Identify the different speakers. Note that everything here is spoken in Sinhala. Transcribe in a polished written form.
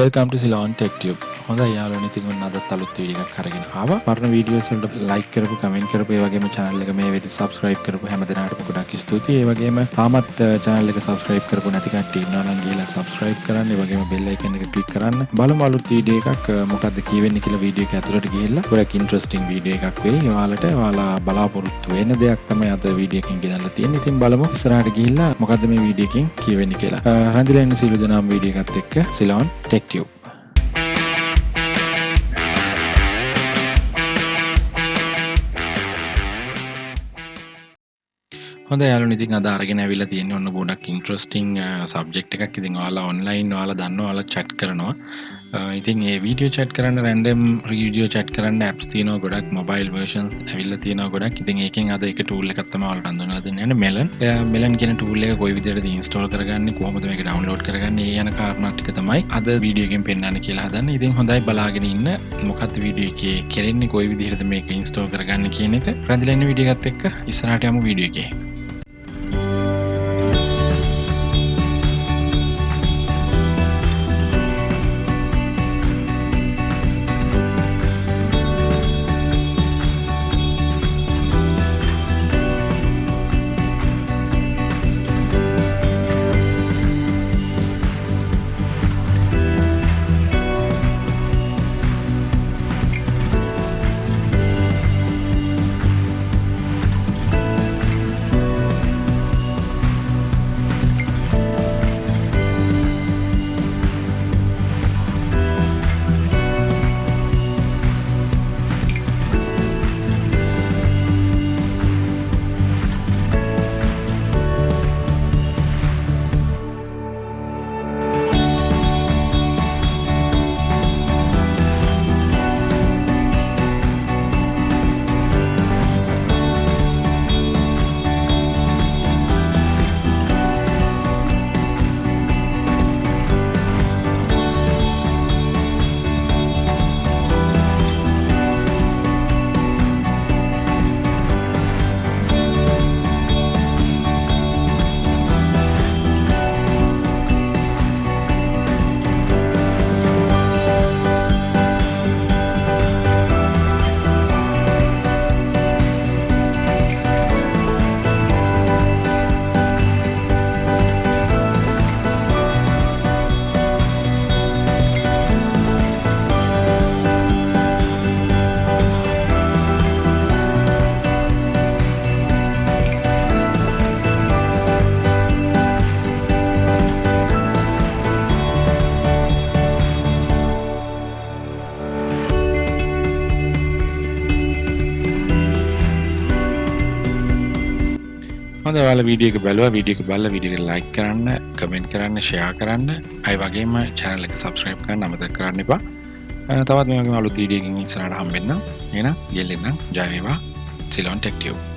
Speaker 1: Welcome to Melon Tech Tube. හොඳයි යාළුවනේ ඉතින් ඔන්න අදත් අලුත් වීඩියෝ එකක් අරගෙන ආවා. මරණ වීඩියෝස් වලට ලයික් කරපු, කමෙන්ට් කරපු, ඒ වගේම channel එක මේ වෙද්දි subscribe කරපු හැම දෙනාටම ගොඩක් ස්තුතියි. ඒ වගේම තාමත් channel එක subscribe කරපු නැති කට්ටිය ඉන්නවා නම් ගිහලා subscribe කරන්න. ඒ වගේම bell icon එක click කරන්න. බලමු අලුත් වීඩියෝ එකක් මොකද්ද කියවෙන්නේ කියලා වීඩියෝ එක ඇතුළට ගිහිල්ලා. ගොඩක් interesting වීඩියෝ එකක් වෙයි. ඔයාලා බලාපොරොත්තු වෙන දෙයක් තමයි අද වීඩියෝ එකකින් ගෙනල්ලා තියෙන්නේ. ඉතින් බලමු ඉස්සරහට ගිහිල්ලා මොකද්ද මේ වීඩියෝ එකකින් කියවෙන්නේ කියලා. රැඳිලා ඉන්න සීල දෙනාම වීඩියෝ එකත් එක්ක Melon Tech Tube. හොඳයි යාළුවනේ ඉතින් අද අරගෙන ඇවිල්ලා තියෙන්නේ ඔන්න ගොඩක් ඉන්ටරෙස්ටිං සබ්ජෙක්ට් එකක්. ඉතින් ඔයාලා ඔන්ලයින් ඔයාලා දන්නවා ඔයාලා chat කරනවා. ඉතින් මේ වීඩියෝ chat කරන්න රැන්ඩම් වීඩියෝ chat කරන්න apps තියෙනවා ගොඩක්, මොබයිල් versions ඇවිල්ලා තියෙනවා ගොඩක්. ඉතින් ඒකෙන් අද එක tool එකක් තමයි ඔයාලට හඳුන්වලා දෙන්නේ Melon. Melon කියන tool එක කොයි විදිහටද install කරගන්නේ, කොහොමද මේක download කරගන්නේ, ඒ යන කාරණා ටික තමයි අද වීඩියෝ එකෙන් පෙන්නන්න කියලා හදන්නේ. ඉතින් හොඳයි බලාගෙන ඉන්න. මොකක්ද වීඩියෝ එකේ කරන්නේ, කොයි විදිහටද මේක install කරගන්නේ කියන එක. රැඳිලා ඉන්න වීඩියෝ එකත් එක්ක ඉස්සරහට යමු වීඩියෝ එකේ. හොඳයි ඔයාලා වීඩියෝ එක බලුවා. වීඩියෝ එක බලලා වීඩියෝ එක like කරන්න, comment කරන්න, share කරන්න. අය වගේම channel එක subscribe කරන්න අමතක කරන්න එපා. තවත් මේ වගේම අලුත් වීඩියෝ එකකින් ඉස්සරහට හම්බෙන්න. එහෙනම් ගෙල්ලෙන්න. ජය වේවා. Melon Tech Tube.